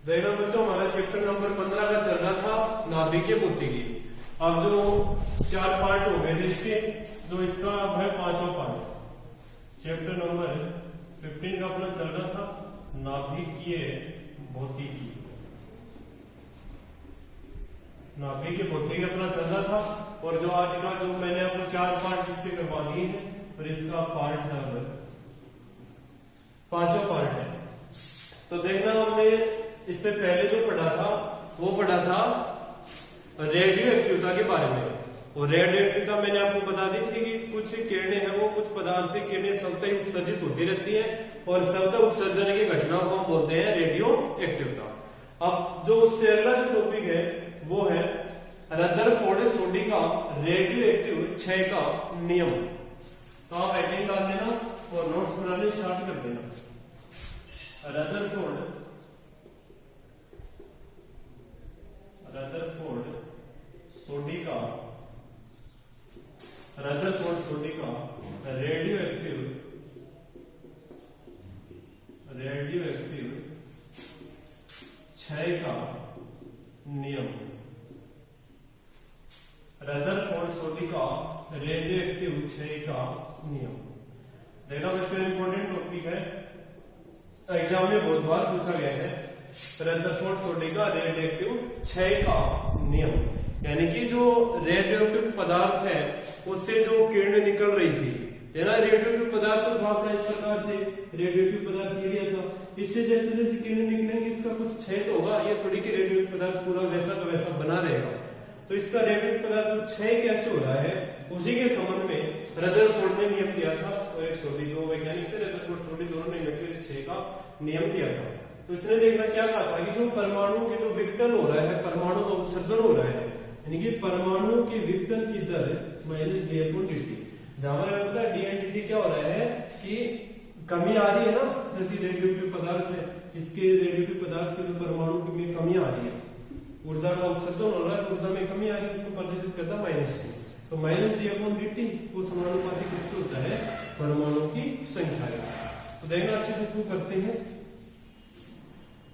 देखना बच्चों, हमारा चैप्टर नंबर 15 का चल रहा था नाभिकीय भौतिकी। अब जो 4 पार्ट हो गए इसके, जो इसका अब है 5वां पार्ट। चैप्टर नंबर 15 का अपना चल रहा था नाभिकीय भौतिकी। नाभिकीय भौतिकी अपना चल रहा था, और जो आज का जो मैंने आपको 4 पार्ट इसके करवा दिए हैं, और इसका पार्ट नंबर 5वां पार्ट है। तो देखना, हमने इससे पहले जो पढ़ा था वो पढ़ा था रेडियो एक्टिविटी के बारे में। और रेडियो एक्टिविटी मैंने आपको बता दी थी कि कुछ किरणें हैं वो कुछ पदार्थ से किरणें स्वतः उत्सर्जित होती रहती हैं, और स्वतः उत्सर्जन की घटना को हम बोलते हैं रेडियो एक्टिविटी। अब जो उससे अगला जो टॉपिक है वो है रदरफोर्ड सोडी का रेडियो एक्टिव क्षय का नियम। तो आप हेडिंग डाल देना और नोट्स बनाने स्टार्ट कर देना। रदरफोर्ड सोडी का रेडियो एक्टिव क्षय का नियम। रदरफोर्ड सोडी का रेडियो एक्टिव क्षय का नियम। देखा बच्चों, इंपॉर्टेंट टॉपिक है, एग्जाम में बहुत बार पूछा गया है। रदरफोर्ड सोडी का रेडियोएक्टिव क्षय का नियम, यानी कि जो रेडियोएक्टिव पदार्थ है उससे जो किरणें निकल रही थी, है ना, रेडियोएक्टिव पदार्थ तो था अपना इस प्रकार से रेडियोएक्टिव पदार्थ ये था। इससे जैसे जैसे किरणें निकलेंगी इसका कुछ क्षय तो होगा, ये थोड़ी कि रेडियोएक्टिव पदार्थ पूरा वैसा का वैसा बना रहेगा। तो इसका रेडियोएक्टिव पदार्थ क्षय कैसे हो रहा है, उसी के संबंध में रदरफोर्ड ने नियम दिया था, और एक सोडी, दो वैज्ञानिक थे रदरफोर्ड सोडी, दोनों ने मिलकर क्षय का नियम दिया था। तो इसने देखना क्या कहा था कि जो परमाणु के जो विघटन हो रहा है, परमाणु का उत्सर्जन हो रहा है, यानी कि परमाणु के विघटन की दर -d/dt। जहां पर पता है डी/dt क्या हो रहा है कि कमी आ रही है ना, जैसे रेडियोएक्टिव पदार्थ है, इसके रेडियोएक्टिव पदार्थ के जो परमाणु की में कमी आ रही है, ऊर्जा का उत्सर्जन हो रहा है, ऊर्जा में कमी आ रही है, उसको प्रदर्शित करता है -d। तो -d/dt वो समानुपाती किसको होता है, परमाणु की संख्या है। तो देखना अच्छे से शुरू करते हैं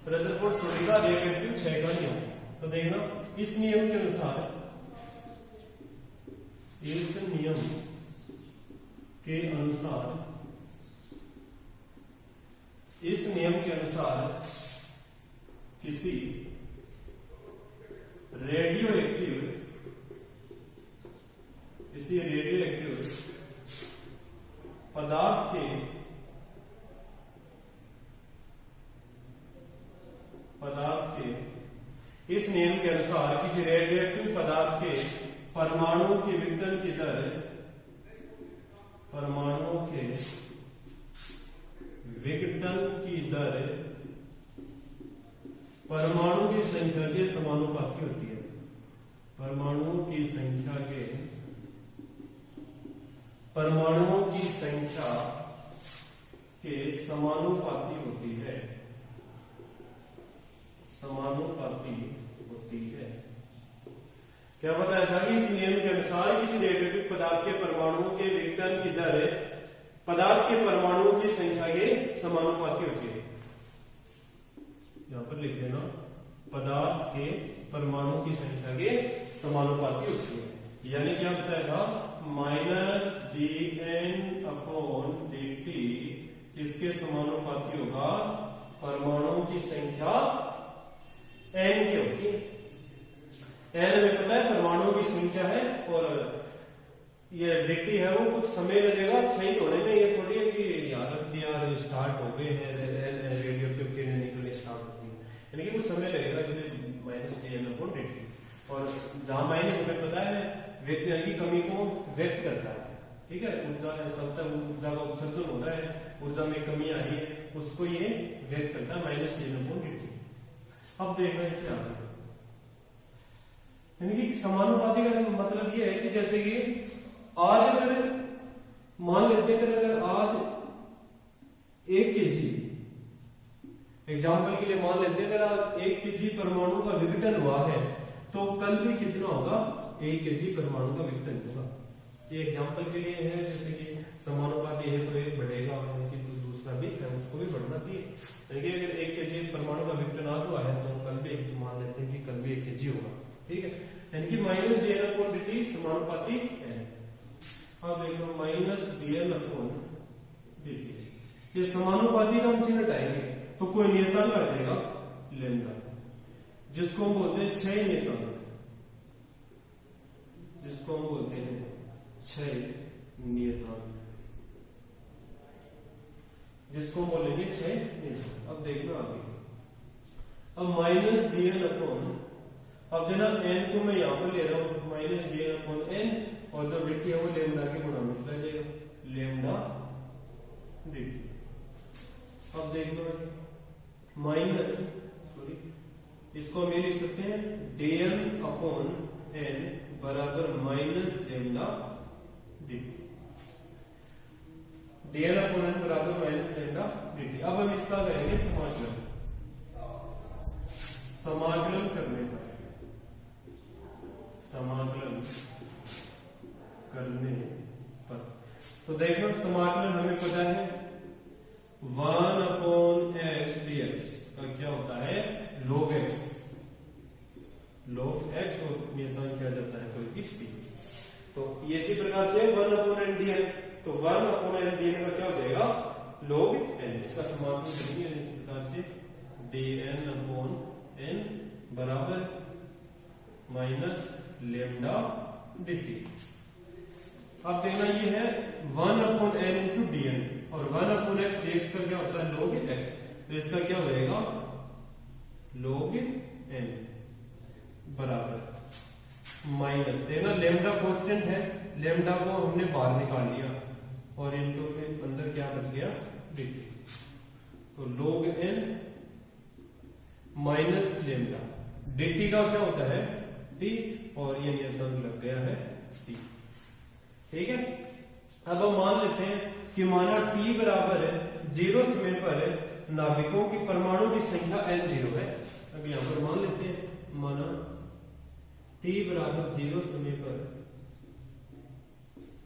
रदरफोर्ड सोडी का रेडियोएक्टिव क्षय का नियम। तो देखना, इस नियम के अनुसार किसी रेडियोएक्टिव पदार्थ के इस नियम के अनुसार किसी रेडियोएक्टिव पदार्थ के परमाणु के विघटन की दर परमाणु की संख्या के समानुपाती होती है। परमाणुओं की संख्या के समानुपाती होती है। क्या बताया था कि इस नियम के अनुसार किसी रेडियोएक्टिव पदार्थ के परमाणुओं के विघटन की दर पदार्थ के परमाणुओं की संख्या के समानुपाती होती है। यहां पर लिख देना, पदार्थ के परमाणु की संख्या के समानुपाती होती है। यानी क्या बताया था, -dN/dt इसके समानुपाती होगा परमाणुओं की संख्या n के होगी। n में पता है परमाणुओं की संख्या है, और ये dt है वो कुछ समय लगेगा क्षय होने में। ये थोड़ी है कि यार रख दिया स्टार्ट हो गए हैं, रेडियोएक्टिव किरणें निकलने स्टार्ट होती है, यानी कि कुछ समय लगेगा -dN/dt। और जहां माइनस हमें पता है व्यक्ति की कमी को व्यक्त करता है, ठीक है, ऊर्जा का उत्सर्जन हो रहा है, ऊर्जा में कमी आ रही है, उसको ये व्यक्त करता है -dN/dt। अब देखना इससे आगे, यानी कि समानुपाती का मतलब ये है कि जैसे कि आज अगर मान लेते हैं, अगर आज 1 kg, एग्जाम्पल के लिए मान लेते हैं, अगर आज 1 kg परमाणु का विघटन हुआ है, तो कल भी कितना होगा, 1 kg परमाणु का विघटन होगा। ये एग्जाम्पल के लिए है, जैसे कि समानुपाती है तो एक बढ़ेगा और दूसरा भी है उसको भी बढ़ना चाहिए। अगर 1 kg परमाणु का विघटन आज हुआ है तो 90, मान लेते हैं कि कल भी 1 kg होगा, ठीक है। यानी कि minus D N upon D T समानुपाती है। अब देख लो minus D N upon D T, ये समानुपाती का हम चिन्ह हटाएंगे तो कोई नियतांक आ जाएगा लेमडा, जिसको हम बोलते हैं क्षय नियतांक, जिसको हम बोलते हैं क्षय नियतांक, जिसको हम बोलेंगे क्षय नियतांक। अब देखना आगे, अब माइनस डी एन अपॉन, अब जो ना एन को मैं यहां पर ले रहा हूं minus D N upon N, और जो डी टी है वो लेमडा के गुणा में चला जाएगा, लेमडा डी टी। अब देख लो माइनस, सॉरी, इसको हम ये लिख सकते हैं डी एन अपॉन एन बराबर minus lambda D T, D N upon N बराबर माइनस लेमडा डी टी। अब हम इसका करेंगे समाकलन, समाकलन करने पर, समाकलन करने पर तो देखो समाकलन हमें पता है 1 अपॉन एक्स डी एक्स का क्या होता है log x, log x, और नियतांक क्या जाता है कोई भी c। तो इसी प्रकार से 1 अपॉन एन डी एन, तो 1 अपॉन एन डी एन का क्या हो जाएगा log n, इसका समाकलन करेंगे इस प्रकार से डी एन अपॉन एन बराबर माइनस लेमडा डी टी। अब देखना ये है 1 upon N into D N, और 1 अपॉन एक्स डी एक्स का क्या होता है log x, तो इसका क्या हो जाएगा log n बराबर माइनस, देखना लेमडा कांस्टेंट है, लेमडा को हमने बाहर निकाल लिया और इनटू के अंदर क्या बच गया डी टी, तो log n minus lambda, D T का क्या होता है टी, और ये नियतांक लग गया है सी, ठीक है। अब हम मान लेते हैं कि माना टी बराबर है 0 समय पर नाभिकों की परमाणु की संख्या n0 है। अब यहां पर मान लेते हैं माना टी बराबर 0 समय पर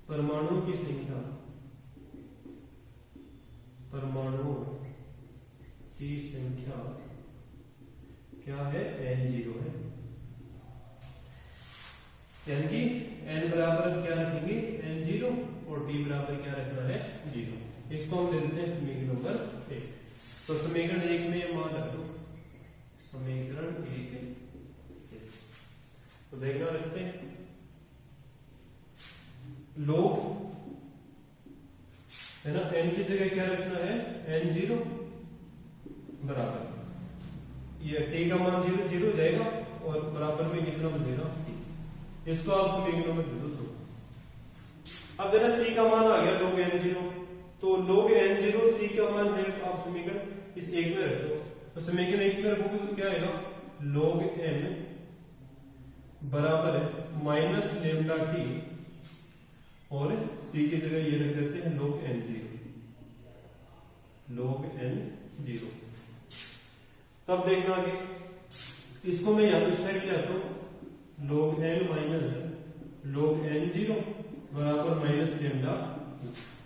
परमाणु की संख्या, परमाणु की संख्या क्या है n0 है, यानी कि n बराबर क्या रखेंगे n0 और t बराबर क्या रखना है 0। इसको हम ले लेते हैं समीकरण नंबर 1। तो समीकरण 1 में ये मान रख दो, समीकरण 1 से तो देखना रखते हैं log है ना, n की जगह क्या रखना है n0 बराबर, ये t का मान 0 0 जाएगा और बराबर में कितना बचेगा c, इसको आप समीकरण में दे दो। तो अब देना c का मान आ गया log n0, तो log n0 c का मान है, आप समीकरण इस एक में रख दो, तो समीकरण एक में रखोगे तो क्या आएगा log n बराबर है माइनस लेमडा टी, और c की जगह ये रख देते हैं log n0, log n0। तब देखना आगे, इसको मैं यहां पर साइड ले आता हूं, log n minus log n0 बराबर माइनस लेमडा,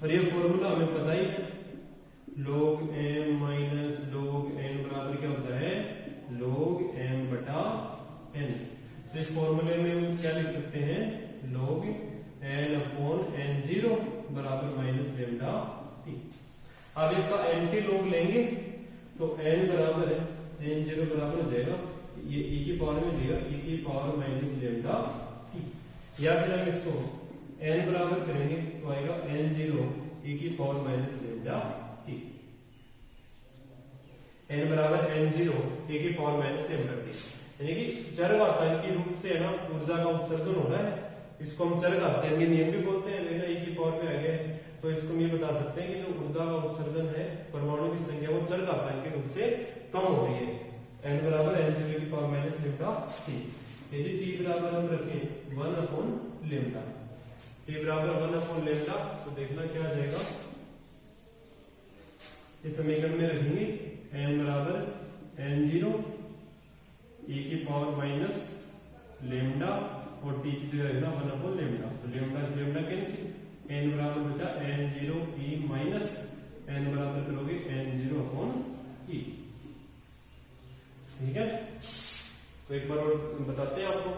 और ये फॉर्मूला हमें पता ही है log m minus log n बराबर क्या होता है log m बटा n। तो इस फॉर्मूले में हम क्या लिख सकते हैं log n अपॉन n0 बराबर माइनस लेमडा t। अब इसका एंटी log लेंगे तो n बराबर है n0 बराबर हो जाएगा, ये e की पावर में देगा e की पावर माइनस लेमडा टी, या फिर हम इसको n बराबर करेंगे तो आएगा n0 e की power minus lambda T, n बराबर n0 e की पावर माइनस लेमडा टी, यानी कि चरघातांकी रूप से है ना ऊर्जा का उत्सर्जन हो रहा है, इसको हम चरघातांकी नियम भी बोलते हैं, लेकिन e की पावर में आ गया है तो इसको हम ये बता सकते हैं कि जो ऊर्जा का उत्सर्जन है परमाणु की संख्या वो चरघातांकी रूप से कम हो रही है, n बराबर n0 की पावर माइनस लेमडा टी। यदि t बराबर हम रखें 1 अपॉन लेमडा, t बराबर 1 अपॉन लेमडा, तो देखना क्या आ जाएगा, इस समीकरण में रखेंगे n बराबर n0 e की पावर माइनस लेमडा, और t की जगह रखना 1 अपॉन लेमडा, तो लेमडा से लेमडा कैंसिल, n बराबर बचा n0 e माइनस n बराबर करोगे n0 अपॉन e, ठीक है। तो एक बार और बताते हैं आपको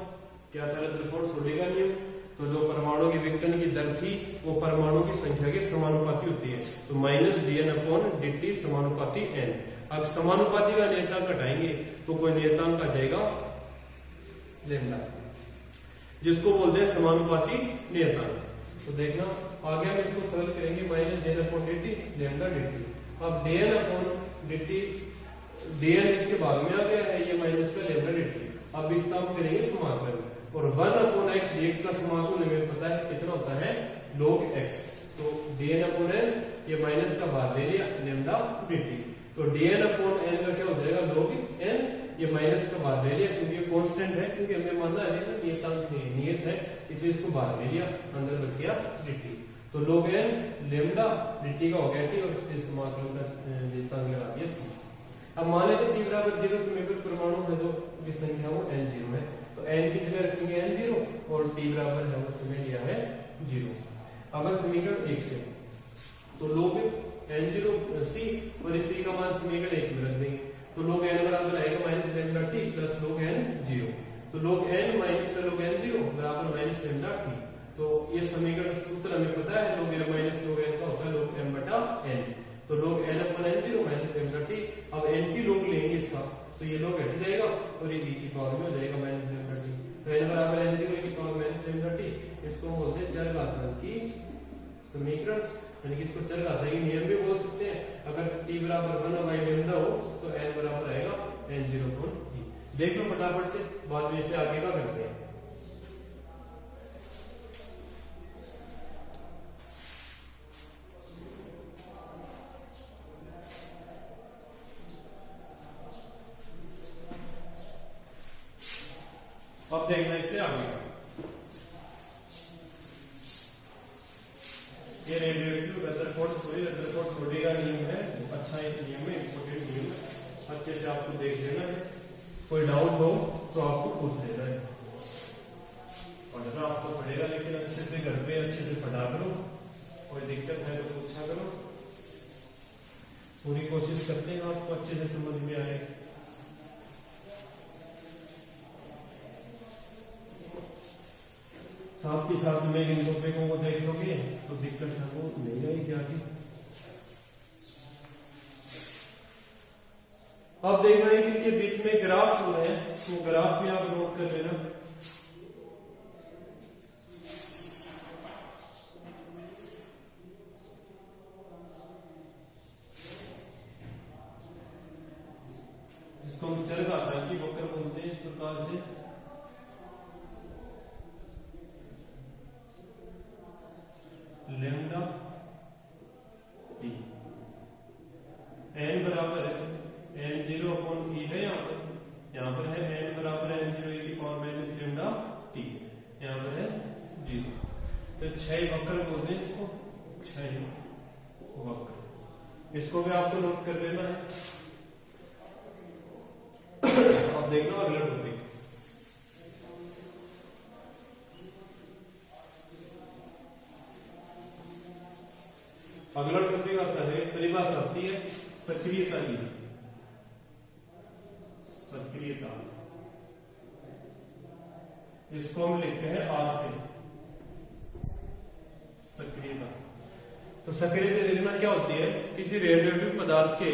क्या था रदरफोर्ड सोडी का नियम। तो जो परमाणु की विघटन की दर थी वो परमाणु की संख्या के समानुपाती होती है। तो -dn/dt समानुपाती n। अब समानुपाती का नियतांक घटाएंगे तो कोई नियतांक आ जाएगा लैम्डा, जिसको बोलते हैं समानुपाती नियतांक। तो देखना आगे हम इसको सरल करेंगे -dn/dt लैम्डा dt। अब dn/dt dn इसके बाद में आ गया है, ये माइनस का लैम्डा dt। अब इसका हम करेंगे समाकलन और 1/x dx का समाकलन हमें पता है कितना होता है log x। तो dn/n ये माइनस का भाग ले लिया लैम्डा dt। तो dn/n का क्या हो जाएगा log n, ये माइनस का भाग ले लिया क्योंकि ये कांस्टेंट है, क्योंकि हमने माना है ना नियतांक है, नियत है, इसलिए इसको बाहर ले लिया, अंदर बच गया dt। तो log n लैम्डा dt का हो गया t और इससे समाकलन का नियतांक लगा दिया c। अब मान लेते t बराबर 0 समय पर परमाणु है जो की संख्या वो n0 है, तो n की जगह रखेंगे n0 और t बराबर है वो समय लिया है 0। अगर समीकरण 1 से तो log n0 c और इस c का मान समीकरण 1 में रख देंगे, तो log n बराबर आएगा -λt प्लस log n0। तो log n minus log n0 बराबर -λt। तो ये समीकरण सूत्र हमें पता है, log n minus log n का होता है log m/n। तो log n/n0 -λt। अब n की log लेंगे इसका तो ये log हट जाएगा और ये b की पावर में हो जाएगा -λt। तो n बराबर n0 की पावर -λt, इसको हम बोलते हैं चरघातांक की समीकरण, यानी कि इसको चरघातांक नियम भी बोल सकते हैं। अगर t बराबर 1/λ हो तो n बराबर आएगा n0/e। देख लो फटाफट से, बाद में इसे आगे का करते हैं। अब देखना इससे आगे का, ये रेडियोएक्टिव रदरफोर्ड सोडी का नियम है। अच्छा एक नियम है, इंपॉर्टेंट नियम है, अच्छे से आपको देख लेना है। कोई डाउट हो तो आपको पूछ लेना है, पढ़ना आपको पड़ेगा, लेकिन अच्छे से घर पे अच्छे से पढ़ा करो। कोई दिक्कत है तो पूछा करो, पूरी कोशिश करते हैं आपको अच्छे से समझ में आए। साथ ही साथ में इन टॉपिकों को देख लोगे तो दिक्कत है वो नहीं आएगी आगे। अब देखना है कि इनके बीच में ग्राफ हो रहे हैं, तो ग्राफ भी आप नोट कर लेना। इसको हम चरघातांक की वक्र बोलते हैं इस प्रकार से। लैम्डा टी n बराबर है n0/e है, यहाँ पर है n बराबर है n0 की पावर माइनस लैम्डा टी, यहाँ पर है 0। तो क्षय वक्र बोलते हैं इसको, क्षय वक्र, इसको भी आपको नोट कर लेना है। अब देखना अगला टॉपिक, अगला टॉपिक आता है, परिभाषा आती है सक्रियता की। सक्रियता इसको हम लिखते हैं R से, सक्रियता। तो सक्रियता देखना क्या होती है, किसी रेडियोएक्टिव पदार्थ के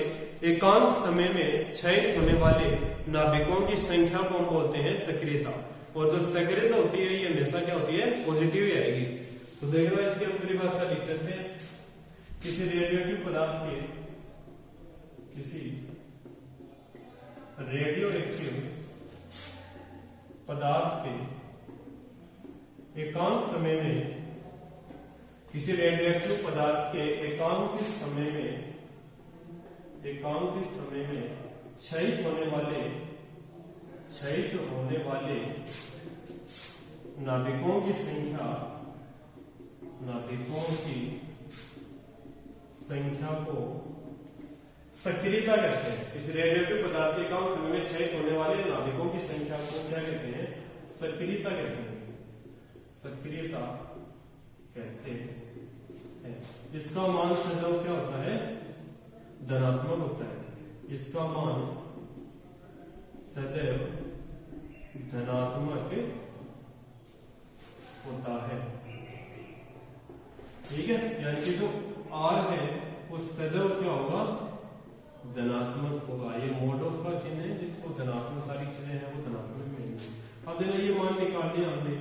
एकांक समय में क्षय होने वाले नाभिकों की संख्या को हम बोलते हैं सक्रियता। और जो सक्रियता होती है ये हमेशा क्या होती है, पॉजिटिव ही आएगी। तो देखना इसकी हम परिभाषा लिख देते हैं, किसी रेडियोएक्टिव पदार्थ के, किसी रेडियोएक्टिव पदार्थ के एकांक समय में, किसी रेडियोएक्टिव पदार्थ के एकांक समय में क्षयित होने वाले नाभिकों की संख्या को सक्रियता कहते हैं। इस रेडियोएक्टिव पदार्थ के एकांक समय में क्षयित होने वाले नाभिकों की संख्या को क्या कहते हैं, सक्रियता कहते हैं। सक्रियता कहते हैं। इसका मान सदैव क्या होता है, धनात्मक होता है। इसका मान सदैव धनात्मक होता है। ठीक है, यानी कि जो r है वो सदैव क्या होगा, धनात्मक होगा। ये मोड ऑफ का चिन्ह है, जिसको धनात्मक सारी चीजें हैं वो धनात्मक मिलेंगी। अब देखो ये मान निकाल लिया हमने,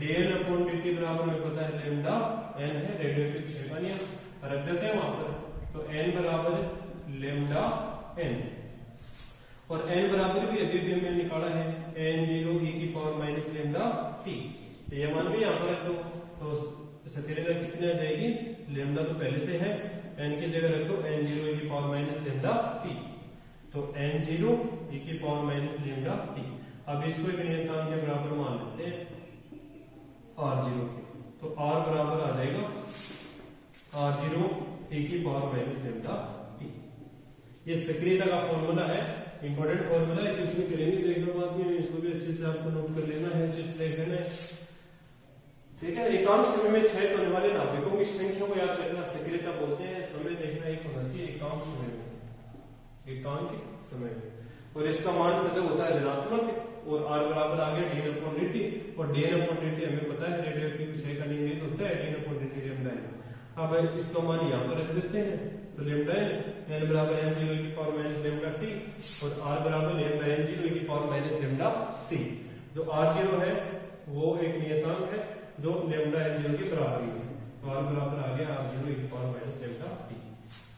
dn अपॉन dt बराबर में पता है लेमडा n है, रेडियोएक्टिव क्षय का नियम रख देते हैं वहां पर। तो n बराबर लेमडा n, और n बराबर भी अभी हमने निकाला है n0 e की पावर माइनस लेमडा t। ये मान भी यहाँ पर रख दो, तो सक्रियता कितनी आ जाएगी, लेमडा तो पहले से है, n की जगह रख दो n0 e की पावर माइनस लेमडा t। तो n0 e की पावर माइनस लेमडा t। अब इसको एक नियतांक के बराबर मान लेते हैं r0 के, तो r बराबर आ जाएगा r0 e की पावर माइनस लेमडा t। ये सक्रियता का फॉर्मूला है, इंपॉर्टेंट फॉर्मूला है, तो इसमें करेंगे तो एक बात में इसको भी अच्छे से आपको नोट कर लेना है, अच्छे से देख लेना है। ठीक है, एकांक समय में क्षय होने वाले नाभिकों की संख्या को याद रखना सक्रियता बोलते हैं। समय देखना एक होना चाहिए एकांक समय में, एकांक समय में, और इसका मान सदैव होता है धनात्मक। और r बराबर आ गया dn अपॉन dt, और dn अपॉन dt हमें पता है रेडियोएक्टिव क्षय का नियम होता है dn upon dt lambda n। अब इसका मान यहाँ पर रख देते हैं, तो लेमडा n बराबर n0 की पावर माइनस लेमडा t, और r बराबर लेमडा n0 की पावर माइनस लेमडा t। जो r0 है वो एक नियतांक है जो लेमडा n0 के बराबर है, तो r बराबर आ गया r0 की पावर माइनस लेमडा t।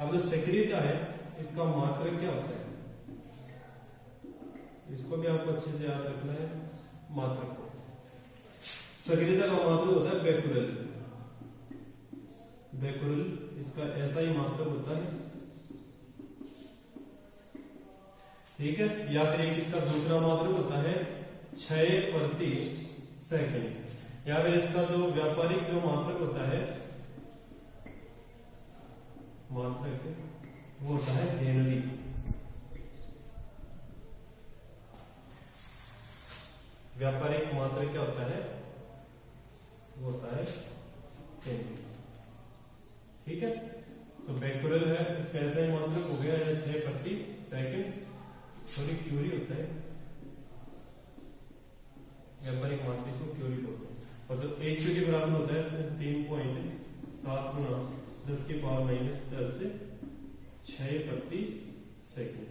अब जो सक्रियता है इसका मात्रक क्या होता है, इसको भी आपको अच्छे से याद रखना है। मात्रक को, सक्रियता का मात्रक होता है बेकुरल, बेकुरल इसका ऐसा ही मात्रक होता है। ठीक है, या फिर एक इसका दूसरा मात्रक होता है क्षय प्रति सेकंड, या फिर इसका जो व्यापारिक जो मात्रक होता है मात्रक वो होता है हेनरी। व्यापारिक मात्रक क्या होता है, वो होता है हेनरी। ठीक है, तो बेकुरल है, इसका ऐसा ही मात्रक हो गया 6 प्रति सेकंड, सॉरी क्यूरी होता है, व्यापारिक मात्रक को क्यूरी बोलते हैं। और जो 1 क्यूरी बराबर होता है 3.7 गुना 10 की पावर माइनस 10 से 6 प्रति सेकंड।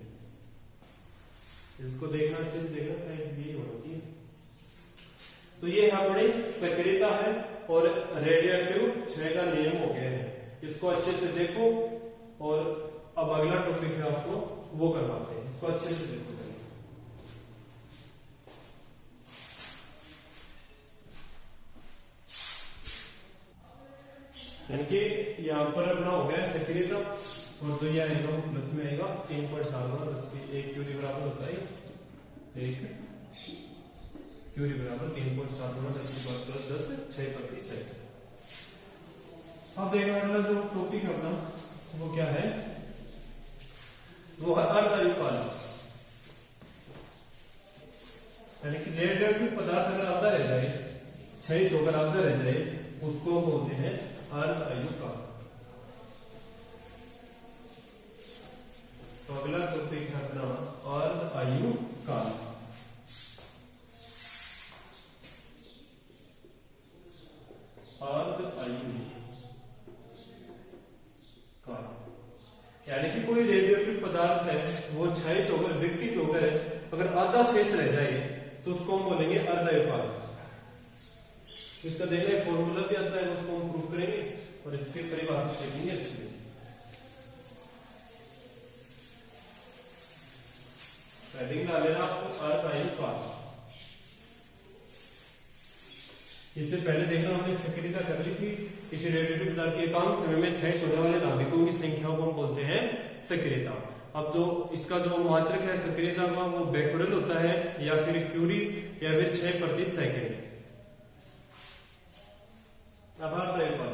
इसको देखना, अच्छे से देखना, शायद यही होना चाहिए। तो ये हमारी सक्रियता है और रेडियोएक्टिव क्षय का नियम हो गया है। इसको अच्छे से देखो, और अब अगला टॉपिक है आपको वो करवाते हैं, इसको अच्छे से देखो। यानी कि यहाँ पर अपना हो गया सक्रियता, और जो ये आएगा वो प्लस में आएगा 3.7 10 की 1 क्यूरी बराबर होता है 1 क्यूरी बराबर 3.7 10 की पावर प्लस 10 6 प्रति सेकंड। अब देखना अगला जो टॉपिक है अपना वो क्या है, वो है अर्धआयुकाल। यानी कि रेडियोएक्टिव पदार्थ अगर आधा रह जाए, क्षय होकर आधा रह जाए, उसको बोलते हैं अर्धआयुकाल। तो अगला टॉपिक है अपना अर्धआयुकाल। अर्धआयुकाल यानी कि कोई रेडियोएक्टिव पदार्थ है वो क्षयित होकर विघटित होकर अगर आधा शेष रह जाए तो उसको हम बोलेंगे अर्धआयुकाल। इसका देखना फॉर्मूला भी आता है, उसको हम प्रूफ करेंगे और इसके परिभाषा देखेंगे अच्छे से। हेडिंग डाल लेना आपको अर्धआयुकाल। इससे पहले देखना हमने सक्रियता कर ली थी, किसी रेडियोएक्टिव पदार्थ के एकांक समय में क्षय होने वाले नाभिकों की संख्या को हम बोलते हैं सक्रियता। अब तो इसका जो मात्रक है सक्रियता का वो बेकुरल होता है, या फिर क्यूरी, या फिर 6 प्रति सेकंड। अब अर्धआयुकाल,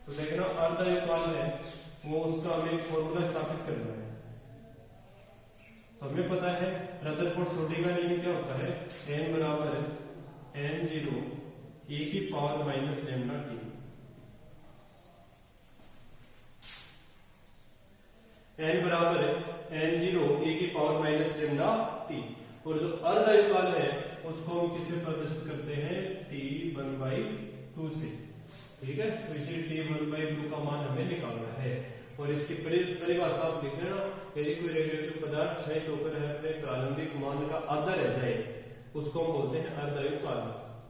तो देखना अर्धआयुकाल है वो उसका हमें एक फॉर्मूला स्थापित करना है। हमें पता है रदरफोर्ड सोडी का नियम क्या होता है, n बराबर n0 e की power minus lambda t। n बराबर n0 e की power minus lambda lambda T. और जो अर्धआयुकाल है उसको हम किससे प्रदर्शित करते हैं, T1/2 से। ठीक है, तो इसे T1/2 का मान हमें निकालना है। और इसकी परिभाषा आप लिख लेना, यदि कोई रेडियोएक्टिव पदार्थ क्षय होकर अपने प्रारंभिक मान का आधा रह जाए उसको हम बोलते हैं अर्धआयुकाल।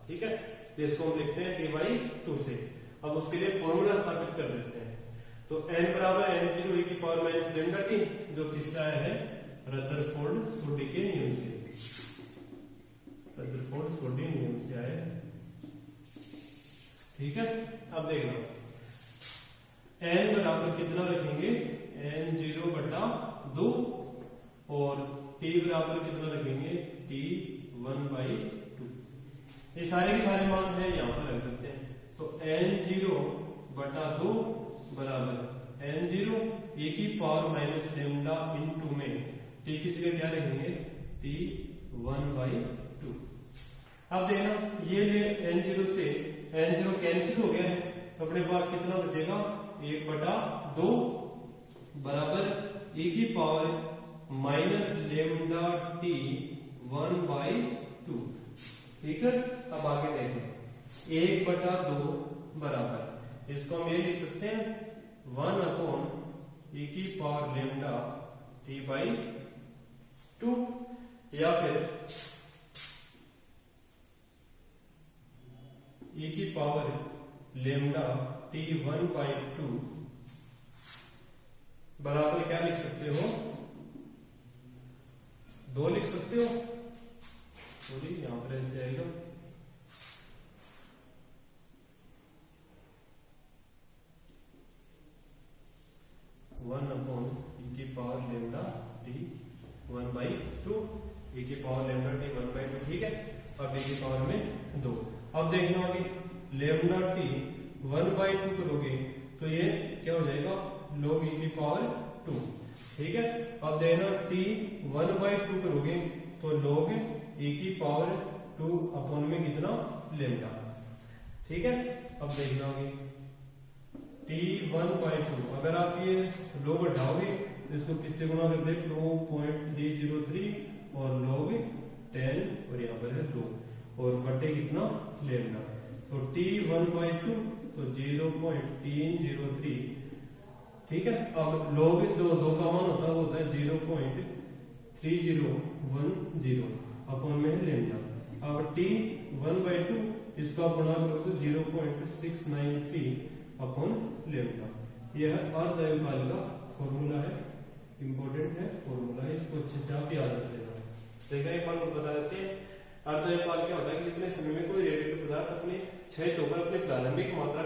ठीक है, तो इसको हम लिखते हैं T/2 से। अब उसके लिए फॉर्मूला स्थापित कर देते हैं। तो n बराबर n0 e की पावर माइनस लेमडा टी, जो किससे आया है, रदरफोर्ड सोडी के नियम से। रदरफोर्ड सोडी नियम से आया है। ठीक है, अब देखना n बराबर कितना रखेंगे, n0/2 और t बराबर कितना रखेंगे, T1/2। ये सारे के सारे मान है यहाँ पर रख देते हैं। तो n0/2 बराबर n0 e की पावर माइनस लेमडा इंटू में t की जगह क्या रखेंगे, T1/2। अब देखना ये n0 से n0 कैंसिल हो गया है, तो अपने पास कितना बचेगा, 1/2 बराबर e की पावर माइनस लेमडा टी 1/2। ठीक है, अब आगे देखें, 1/2 बराबर, इसको हम ये लिख सकते हैं 1/e की पावर लेमडा T/2, या फिर e की पावर लेमडा T1/2 बराबर क्या लिख सकते हो, 2 लिख सकते हो। सॉरी, यहां पर ऐसे आएगा 1/e की पावर लेमडा T1/2, e की पावर लेमडा T1/2। ठीक है, अब e की पावर में 2। अब देखना आगे, लेमडा टी 1/2 करोगे तो ये क्या हो जाएगा, log e की पावर 2। ठीक है, अब देखना t 1/2 करोगे तो log e की पावर 2 अपॉन में कितना, लेमडा। ठीक है, अब देखना आगे T1/2, अगर आप ये log हटाओगे तो इसको किससे गुणा कर दे, 2.303 और log 10 और यहाँ पर है 2 और बटे कितना, लेमडा। तो T1/2 तो 0.303। ठीक है, अब log 2 का मान होता है, वो होता है 0.3010 अपॉन में लेमडा। अब T1/2 इसका गुणा करो तो 0.693 अपॉन लेमडा। यह अर्धआयुकाल का फॉर्मूला है, इंपॉर्टेंट है फॉर्मूला है, इसको अच्छे से आप याद रख लेना। देखा, एक बार बता देते हैं, अर्धआयुकाल क्या होता है कि जितने समय में कोई रेडियोएक्टिव पदार्थ अपने क्षय होकर अपने प्रारंभिक मात्रा का